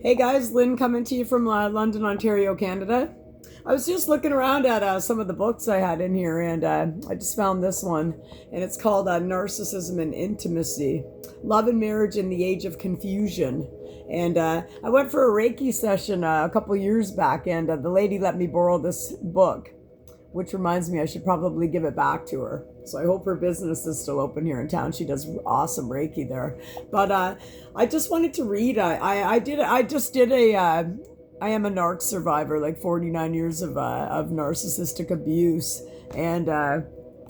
Hey guys, Lynn coming to you from London, Ontario, Canada. I was just looking around at some of the books I had in here, and I just found this one, and it's called Narcissism and Intimacy, Love and Marriage in the Age of Confusion. And I went for a Reiki session a couple years back, and the lady let me borrow this book, which reminds me I should probably give it back to her. So I hope her business is still open here in town. She does awesome Reiki there. But I just wanted to read. I am a narc survivor, like 49 years of narcissistic abuse, and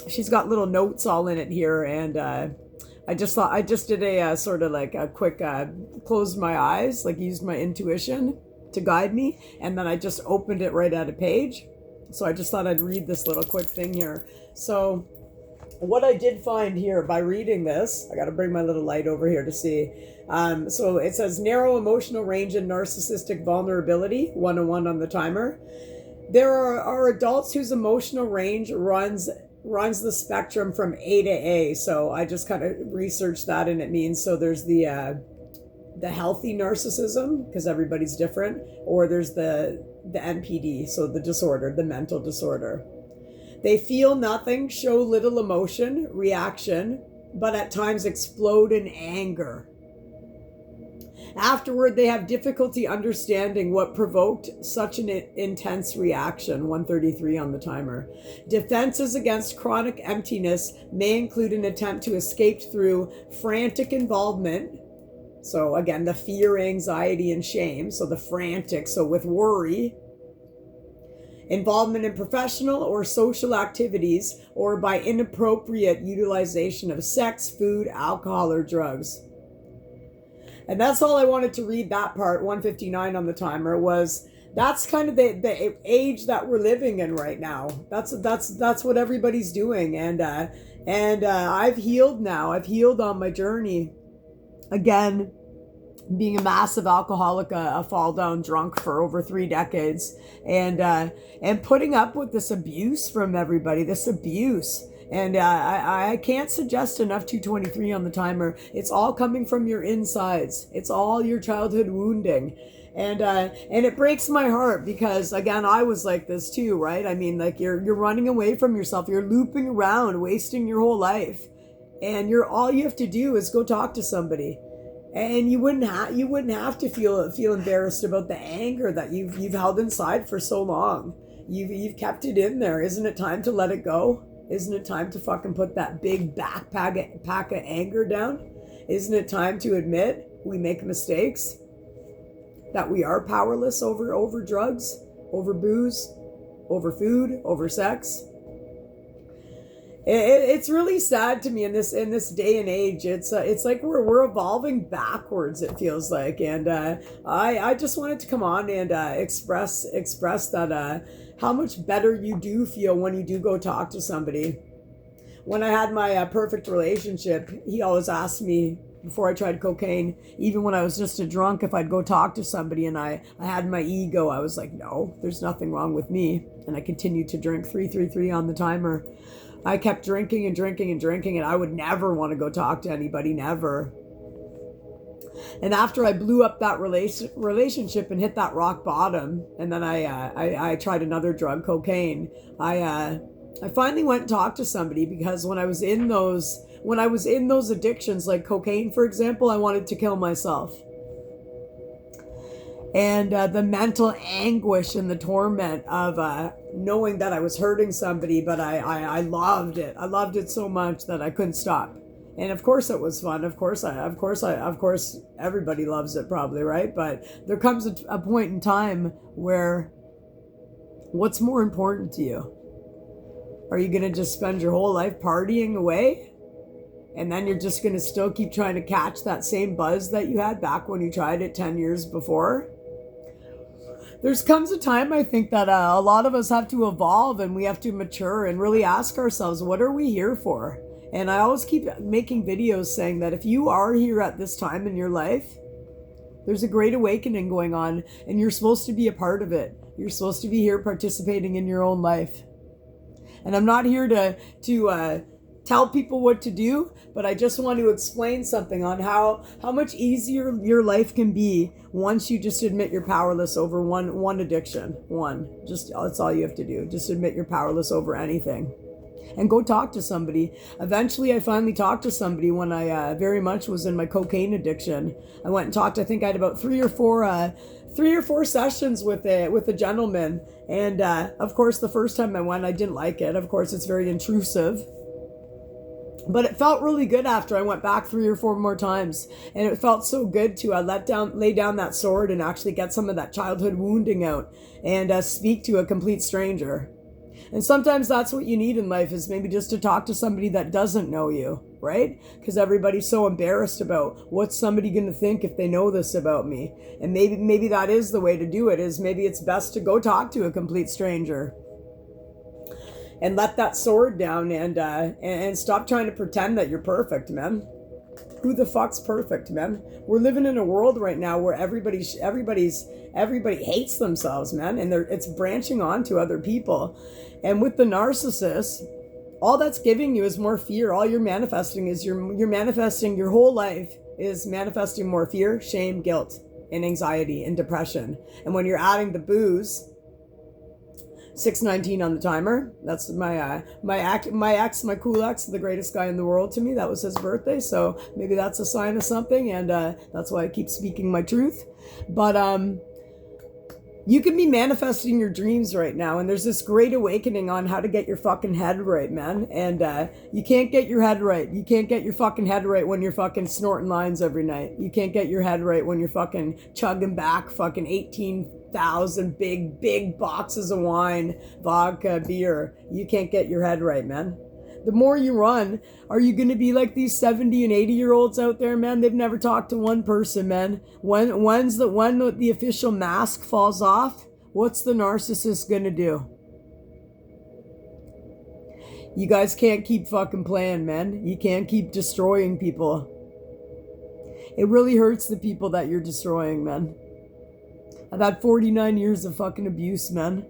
she's got little notes all in it here. And I just did a sort of like a quick closed my eyes, like used my intuition to guide me, and then I just opened it right at a page. So I just thought I'd read this little quick thing here. So what I did find here by reading this, I got to bring my little light over here to see. So it says narrow emotional range and narcissistic vulnerability, 101 on the timer. There are adults whose emotional range runs the spectrum from A to A. So I just kind of researched that, and it means, so there's the healthy narcissism, because everybody's different, or there's the NPD, so the disorder, the mental disorder. They feel nothing, show little emotion, reaction, but at times explode in anger. Afterward, they have difficulty understanding what provoked such an intense reaction, 133 on the timer. Defenses against chronic emptiness may include an attempt to escape through frantic involvement. So again, the fear, anxiety, and shame. So the frantic, so with worry, involvement in professional or social activities, or by inappropriate utilization of sex, food, alcohol, or drugs. And that's all I wanted to read. That part, 159 on the timer, was that's kind of the age that we're living in right now. That's what everybody's doing, and I've healed now. I've healed on my journey. Again, being a massive alcoholic, a fall down drunk for over 3 decades, and putting up with this abuse from everybody, this abuse. And I can't suggest enough, 223 on the timer. It's all coming from your insides. It's all your childhood wounding. And it breaks my heart because, again, I was like this too, right? I mean, like you're running away from yourself. You're looping around, wasting your whole life. And all you have to do is go talk to somebody. And you wouldn't have to feel embarrassed about the anger that you've held inside for so long. You've kept it in there. Isn't it time to let it go? Isn't it time to fucking put that big pack of anger down? Isn't it time to admit we make mistakes? That we are powerless over drugs, over booze, over food, over sex? It's really sad to me in this day and age. It's like we're evolving backwards, it feels like, and I just wanted to come on and express that how much better you do feel when you do go talk to somebody. When I had my perfect relationship, he always asked me before I tried cocaine, even when I was just a drunk, if I'd go talk to somebody, and I had my ego, I was like, no, there's nothing wrong with me, and I continued to drink. 333 on the timer. I kept drinking and drinking and drinking, and I would never want to go talk to anybody, never. And after I blew up that relationship and hit that rock bottom, and then I tried another drug, cocaine, I finally went and talked to somebody, because when I was in those addictions, like cocaine, for example, I wanted to kill myself. And the mental anguish and the torment of knowing that I was hurting somebody, but I loved it. I loved it so much that I couldn't stop. And of course it was fun. Of course everybody loves it probably, right? But there comes a point in time where what's more important to you? Are you going to just spend your whole life partying away? And then you're just going to still keep trying to catch that same buzz that you had back when you tried it 10 years before? There's comes a time, I think, that a lot of us have to evolve, and we have to mature and really ask ourselves, what are we here for? And I always keep making videos saying that if you are here at this time in your life, there's a great awakening going on, and you're supposed to be a part of it. You're supposed to be here participating in your own life. And I'm not here to tell people what to do, but I just want to explain something on how much easier your life can be once you just admit you're powerless over one addiction. That's all you have to do. Just admit you're powerless over anything. And go talk to somebody. Eventually, I finally talked to somebody when I very much was in my cocaine addiction. I went and talked. I think I had about three or four sessions with a gentleman. And of course, the first time I went, I didn't like it. Of course, it's very intrusive. But it felt really good after I went back 3 or 4 more times. And it felt so good to lay down that sword and actually get some of that childhood wounding out and speak to a complete stranger. And sometimes that's what you need in life, is maybe just to talk to somebody that doesn't know you, right? Because everybody's so embarrassed about what's somebody going to think if they know this about me. And maybe that is the way to do it, is maybe it's best to go talk to a complete stranger and let that sword down and stop trying to pretend that you're perfect, man. Who the fuck's perfect, man? We're living in a world right now where everybody hates themselves, man, and it's branching on to other people. And with the narcissist, all that's giving you is more fear. All you're manifesting is you're manifesting your whole life is manifesting more fear, shame, guilt, and anxiety and depression. And when you're adding the booze, 619 on the timer. That's my cool ex, the greatest guy in the world to me. That was his birthday, so maybe that's a sign of something, and that's why I keep speaking my truth. But you can be manifesting your dreams right now, and there's this great awakening on how to get your fucking head right, man. And you can't get your head right. You can't get your fucking head right when you're fucking snorting lines every night. You can't get your head right when you're fucking chugging back fucking 18,000 big boxes of wine, vodka, beer. You can't get your head right, man. The more you run, are you going to be like these 70 and 80-year-olds out there, man? They've never talked to one person, man. When the official mask falls off, what's the narcissist going to do? You guys can't keep fucking playing, man. You can't keep destroying people. It really hurts the people that you're destroying, man. I've had 49 years of fucking abuse, man.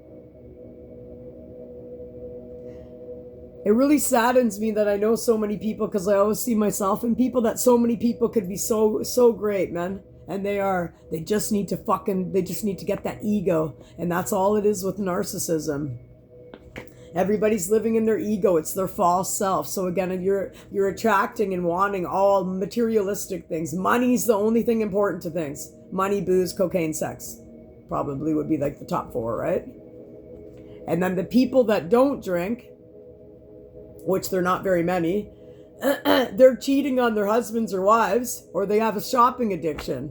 It really saddens me that I know so many people, because I always see myself in people, that so many people could be so great, man. And they just need to get that ego. And that's all it is with narcissism. Everybody's living in their ego. It's their false self. So again, you're attracting and wanting all materialistic things. Money's the only thing important to things. Money, booze, cocaine, sex. Probably would be like the top 4, right? And then the people that don't drink, which they're not very many, they're cheating on their husbands or wives, or they have a shopping addiction.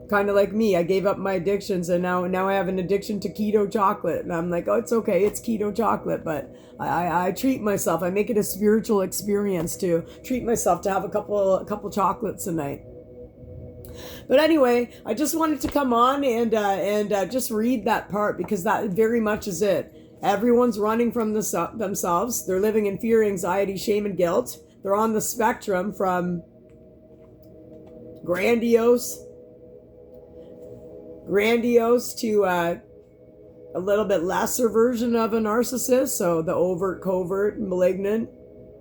Kind of like me. I gave up my addictions, and now I have an addiction to keto chocolate. And I'm like, oh, it's okay, it's keto chocolate, but I treat myself. I make it a spiritual experience to treat myself, to have a couple chocolates a night. But anyway, I just wanted to come on and just read that part, because that very much is it. Everyone's running from themselves. They're living in fear, anxiety, shame, and guilt. They're on the spectrum from grandiose to a little bit lesser version of a narcissist. So the overt, covert, malignant,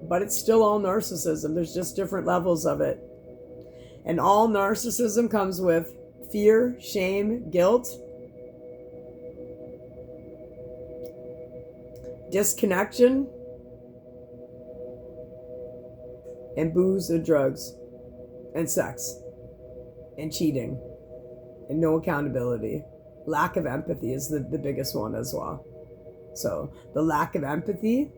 but it's still all narcissism. There's just different levels of it. And all narcissism comes with fear, shame, guilt, disconnection, and booze and drugs, and sex, and cheating, and no accountability. Lack of empathy is the biggest one as well. So the lack of empathy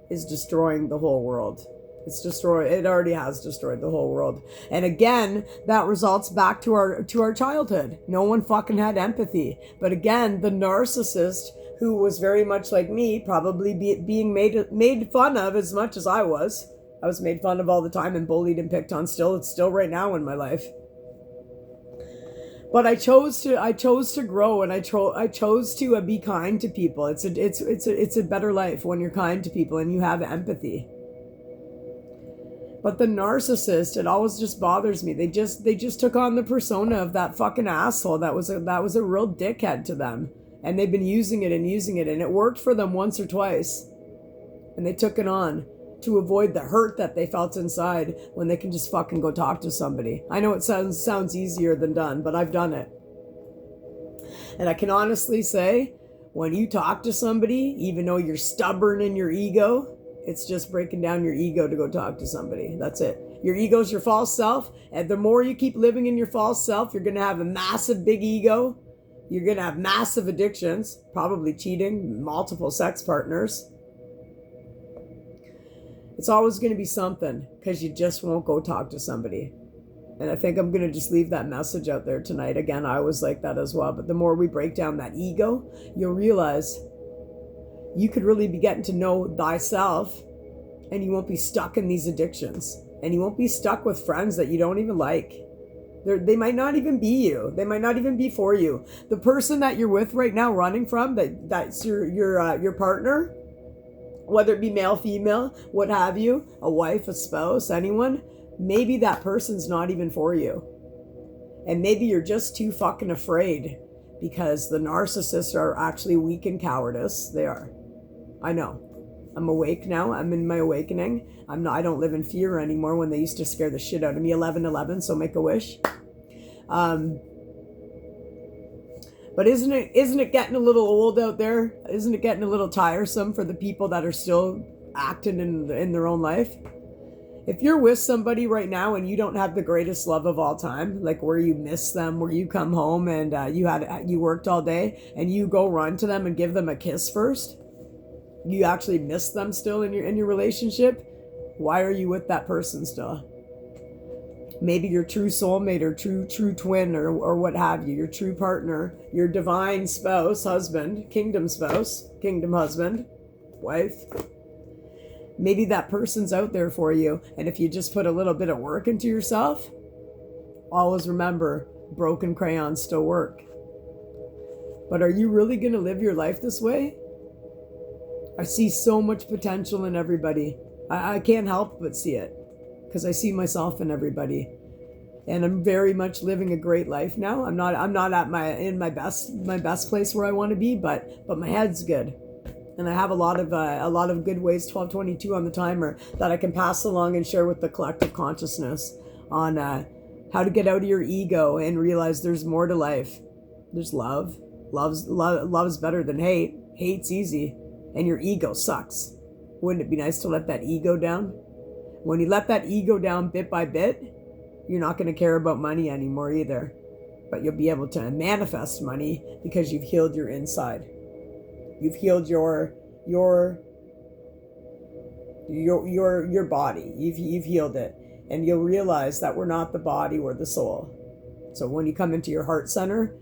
is destroying the whole world. It already has destroyed the whole world. And again, that results back to our childhood. No one fucking had empathy. But again, the narcissist, who was very much like me, probably being made fun of as much as I was. I was made fun of all the time and bullied and picked on. It's still right now in my life. But I chose to grow, and I chose to be kind to people. It's a better life when you're kind to people and you have empathy. But the narcissist, it always just bothers me. They just took on the persona of that fucking asshole that was a real dickhead to them. And they've been using it, and it worked for them once or twice. And they took it on to avoid the hurt that they felt inside when they can just fucking go talk to somebody. I know it sounds easier than done, but I've done it. And I can honestly say, when you talk to somebody, even though you're stubborn in your ego, it's just breaking down your ego to go talk to somebody. That's it. Your ego's your false self. And the more you keep living in your false self, you're going to have a massive big ego. You're going to have massive addictions, probably cheating, multiple sex partners. It's always going to be something because you just won't go talk to somebody. And I think I'm going to just leave that message out there tonight. Again, I was like that as well. But the more we break down that ego, you'll realize you could really be getting to know thyself, and you won't be stuck in these addictions. And you won't be stuck with friends that you don't even like. They might not even be you. They might not even be for you. The person that you're with right now, running from, that's your partner, whether it be male, female, what have you, a wife, a spouse, anyone, maybe that person's not even for you. And maybe you're just too fucking afraid, because the narcissists are actually weak in cowardice. They are. I know. I'm awake now. I'm in my awakening. I don't live in fear anymore when they used to scare the shit out of me. 11/11, so make a wish. But isn't it getting a little old out there? Isn't it getting a little tiresome for the people that are still acting in their own life? If you're with somebody right now and you don't have the greatest love of all time, like where you miss them, where you come home and you worked all day and you go run to them and give them a kiss first, you actually miss them still in your relationship, why are you with that person still? Maybe your true soulmate or true twin or what have you, your true partner, your divine spouse, husband, kingdom spouse, kingdom husband, wife. Maybe that person's out there for you. And if you just put a little bit of work into yourself, always remember, broken crayons still work. But are you really going to live your life this way? I see so much potential in everybody. I can't help but see it, because I see myself in everybody. And I'm very much living a great life now. I'm not at my best place where I want to be, but my head's good. And I have a lot of good ways, 1222 on the timer, that I can pass along and share with the collective consciousness on how to get out of your ego and realize there's more to life. There's love. Love's better than hate. Hate's easy. And your ego sucks. Wouldn't it be nice to let that ego down? When you let that ego down bit by bit, you're not going to care about money anymore either. But you'll be able to manifest money because you've healed your inside. You've healed your body. You've healed it. And you'll realize that we're not the body, we're the soul. So when you come into your heart center,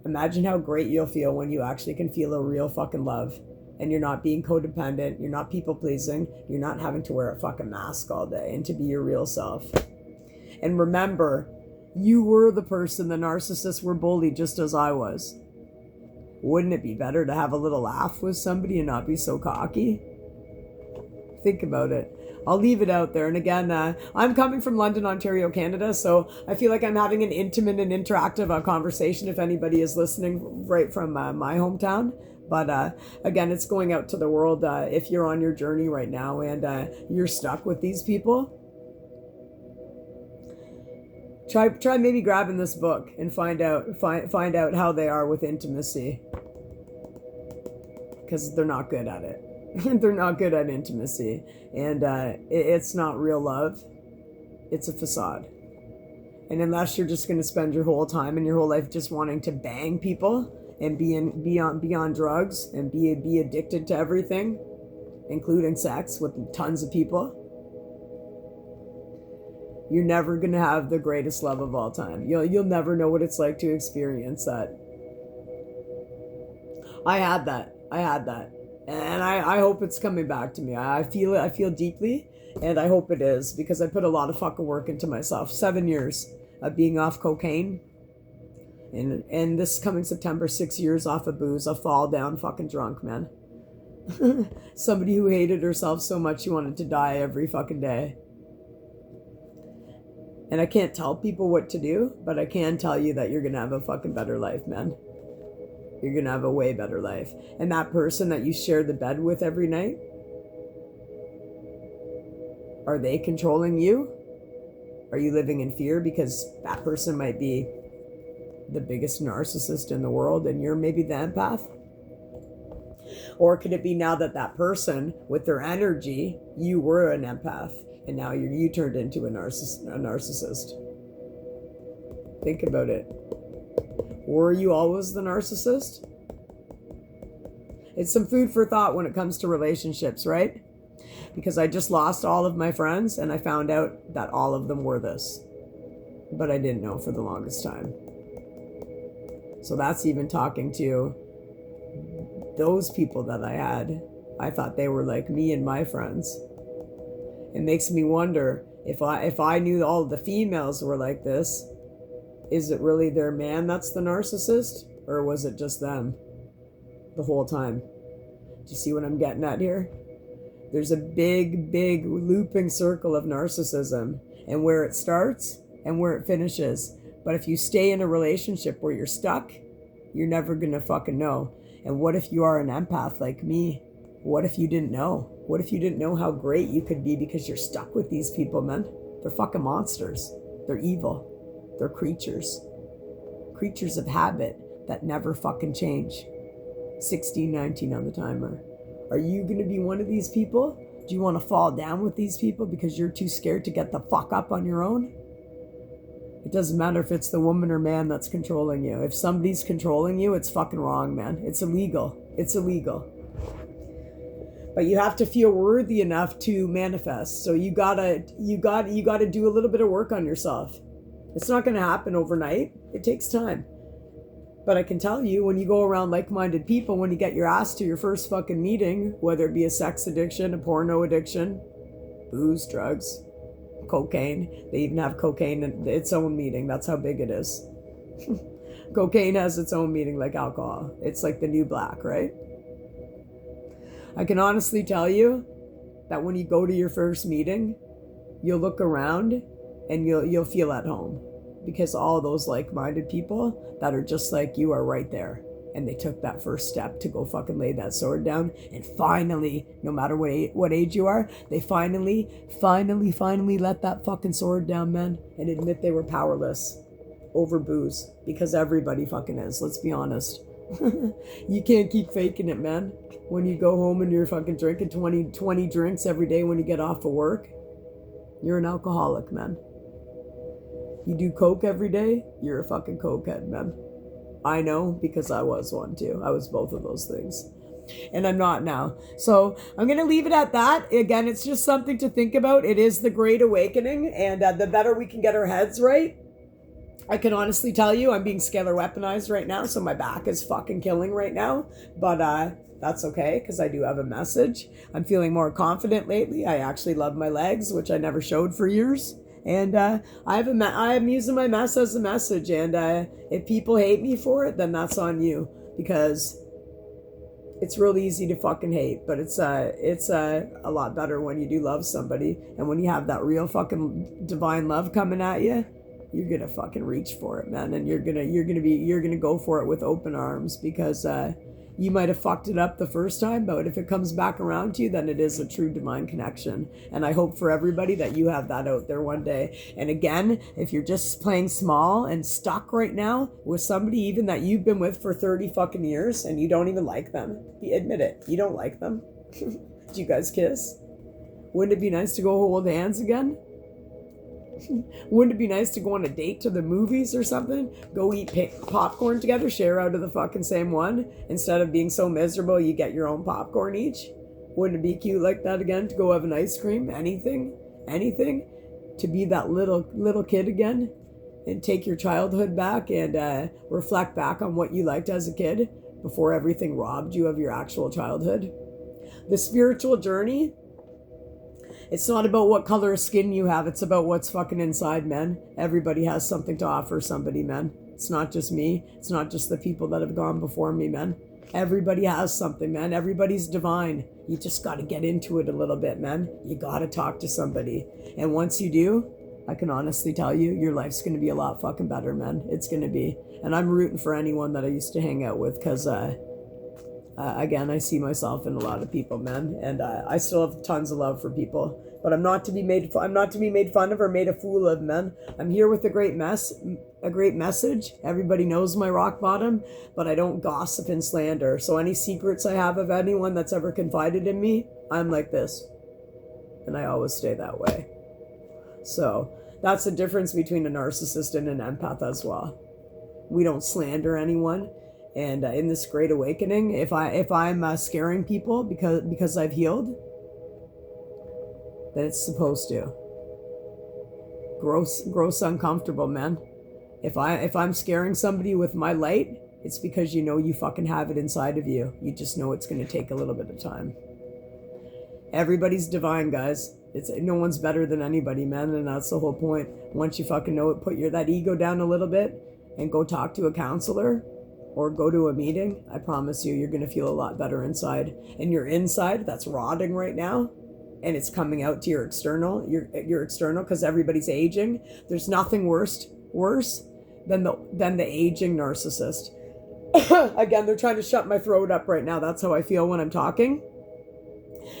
imagine how great you'll feel when you actually can feel a real fucking love. And you're not being codependent, you're not people pleasing, you're not having to wear a fucking mask all day and to be your real self. And remember, you were the person the narcissists were bullied just as I was. Wouldn't it be better to have a little laugh with somebody and not be so cocky? Think about it. I'll leave it out there. And again, I'm coming from London, Ontario, Canada, so I feel like I'm having an intimate and interactive conversation if anybody is listening right from my hometown. But again, it's going out to the world. If you're on your journey right now and you're stuck with these people, try maybe grabbing this book and find out how they are with intimacy, because they're not good at it. They're not good at intimacy, and it's not real love. It's a facade. And unless you're just going to spend your whole time and your whole life just wanting to bang people and be on drugs and be addicted to everything, including sex with tons of people, you're never gonna have the greatest love of all time. You'll never know what it's like to experience that. I had that, and I hope it's coming back to me. I feel it. I feel deeply, and I hope it is, because I put a lot of fucking work into myself. 7 years of being off cocaine. And this coming September, 6 years off of booze. I'll fall down fucking drunk, man. Somebody who hated herself so much she wanted to die every fucking day. And I can't tell people what to do, but I can tell you that you're going to have a fucking better life, man. You're going to have a way better life. And that person that you share the bed with every night, Are they controlling you? Are you living in fear because that person might be the biggest narcissist in the world and you're maybe the empath? Or could it be now that that person, with their energy, you were an empath and now you turned into a narcissist? Think about it. Were you always the narcissist? It's some food for thought when it comes to relationships, right? Because I just lost all of my friends and I found out that all of them were this. But I didn't know for the longest time. So that's even talking to those people that I had. I thought they were like me and my friends. It makes me wonder if I knew all the females were like this, is it really their man that's the narcissist? Or was it just them the whole time? Do you see what I'm getting at here? There's a big, big looping circle of narcissism and where it starts and where it finishes. But if you stay in a relationship where you're stuck, you're never going to fucking know. And what if you are an empath like me? What if you didn't know? What if you didn't know how great you could be because you're stuck with these people, man? They're fucking monsters. They're evil. They're creatures. Creatures of habit that never fucking change. 16:19 on the timer. Are you going to be one of these people? Do you want to fall down with these people because you're too scared to get the fuck up on your own? It doesn't matter if it's the woman or man that's controlling you. If somebody's controlling you, it's fucking wrong, man. It's illegal. It's illegal. But you have to feel worthy enough to manifest. So you gotta do a little bit of work on yourself. It's not going to happen overnight. It takes time. But I can tell you, when you go around like-minded people, when you get your ass to your first fucking meeting, whether it be a sex addiction, a porno addiction, booze, drugs, cocaine. They even have cocaine in its own meeting. That's how big it is. Cocaine has its own meaning like alcohol. It's like the new black, right? I can honestly tell you that when you go to your first meeting, you'll look around and you'll feel at home. Because all those like-minded people that are just like you are right there. And they took that first step to go fucking lay that sword down. And finally, no matter what age you are, they finally let that fucking sword down, man. And admit they were powerless over booze. Because everybody fucking is, let's be honest. You can't keep faking it, man. When you go home and you're fucking drinking 20 drinks every day when you get off of work, you're an alcoholic, man. You do coke every day, you're a fucking cokehead, man. I know because I was one too. I was both of those things. And I'm not now. So I'm going to leave it at that. Again, it's just something to think about. It is the Great Awakening. And the better we can get our heads right, I can honestly tell you I'm being scalar weaponized right now. So my back is fucking killing right now. But that's okay because I do have a message. I'm feeling more confident lately. I actually love my legs, which I never showed for years. And I'm using my mess as a message. And if people hate me for it, then that's on you. Because it's real easy to fucking hate. But it's a lot better when you do love somebody. And when you have that real fucking divine love coming at you, you're going to fucking reach for it, man. And you're going to go for it with open arms. Because you might have fucked it up the first time, but if it comes back around to you, then it is a true divine connection. And I hope for everybody that you have that out there one day. And again, if you're just playing small and stuck right now with somebody even that you've been with for 30 fucking years and you don't even like them, admit it, you don't like them. Do you guys kiss? Wouldn't it be nice to go hold hands again? Wouldn't it be nice to go on a date to the movies or something? Go eat popcorn together, share out of the fucking same one. Instead of being so miserable, you get your own popcorn each. Wouldn't it be cute like that again to go have an ice cream? Anything? To be that little kid again and take your childhood back and reflect back on what you liked as a kid before everything robbed you of your actual childhood. The spiritual journey, it's not about what color of skin you have. It's about what's fucking inside, man. Everybody has something to offer somebody, man. It's not just me. It's not just the people that have gone before me, man. Everybody has something, man. Everybody's divine. You just got to get into it a little bit, man. You got to talk to somebody. And once you do, I can honestly tell you, your life's going to be a lot fucking better, man. It's going to be. And I'm rooting for anyone that I used to hang out with because I Again, I see myself in a lot of people, man, and I still have tons of love for people. But I'm not to be made fun of or made a fool of, man. I'm here with a great message. Everybody knows my rock bottom, but I don't gossip and slander. So any secrets I have of anyone that's ever confided in me, I'm like this, and I always stay that way. So that's the difference between a narcissist and an empath as well. We don't slander anyone. And in this great awakening, if I'm scaring people because I've healed, then it's supposed to. Gross uncomfortable, man. If I'm scaring somebody with my light, it's because you know you fucking have it inside of you. You just know it's going to take a little bit of time. Everybody's divine, guys. No one's better than anybody, man, and that's the whole point. Once you fucking know it, put that ego down a little bit and go talk to a counselor or go to a meeting. I promise you, you're going to feel a lot better inside. And your inside, that's rotting right now, and it's coming out to your external, because everybody's aging. There's nothing worse than the aging narcissist. Again, they're trying to shut my throat up right now. That's how I feel when I'm talking.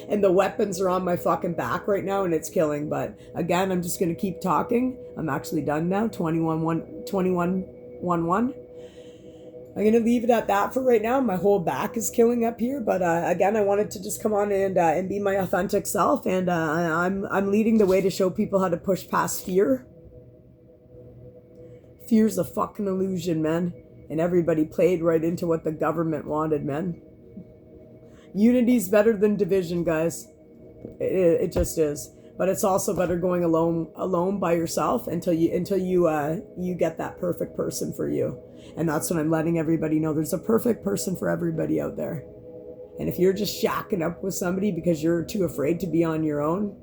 And the weapons are on my fucking back right now, and it's killing. But again, I'm just going to keep talking. I'm actually done now. 21-1-1. I'm going to leave it at that for right now. My whole back is killing up here. But again, I wanted to just come on and be my authentic self. And I'm leading the way to show people how to push past fear. Fear's a fucking illusion, man. And everybody played right into what the government wanted, man. Unity's better than division, guys. It just is. But it's also better going alone by yourself until you get that perfect person for you. And that's what I'm letting everybody know. There's a perfect person for everybody out there. And if you're just shacking up with somebody because you're too afraid to be on your own,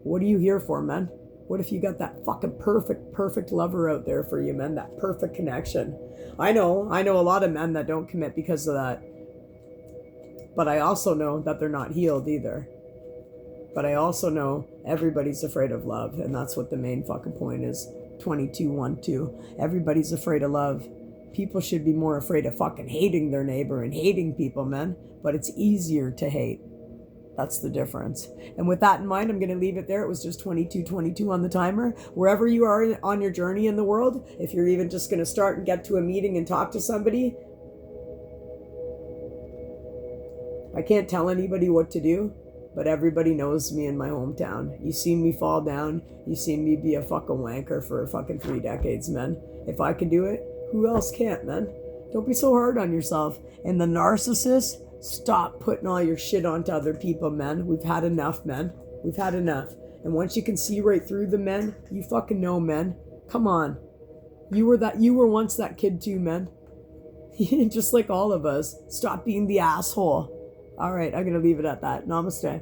what are you here for, man? What if you got that fucking perfect lover out there for you, man? That perfect connection. I know a lot of men that don't commit because of that. But I also know that they're not healed either. But I also know everybody's afraid of love. And that's what the main fucking point is. 22-1-2. Everybody's afraid of love. People should be more afraid of fucking hating their neighbor and hating people, man. But it's easier to hate. That's the difference. And with that in mind, I'm going to leave it there. It was just 22-22 on the timer. Wherever you are on your journey in the world, if you're even just going to start and get to a meeting and talk to somebody, I can't tell anybody what to do, but everybody knows me in my hometown. You seen me fall down. You seen me be a fucking wanker for fucking 3 decades, man. If I can do it, who else can't, man? Don't be so hard on yourself. And the narcissist, stop putting all your shit onto other people, man. We've had enough, man. We've had enough. And once you can see right through the men, you fucking know, man. Come on. You were once that kid too, man. Just like all of us. Stop being the asshole. All right, I'm going to leave it at that. Namaste.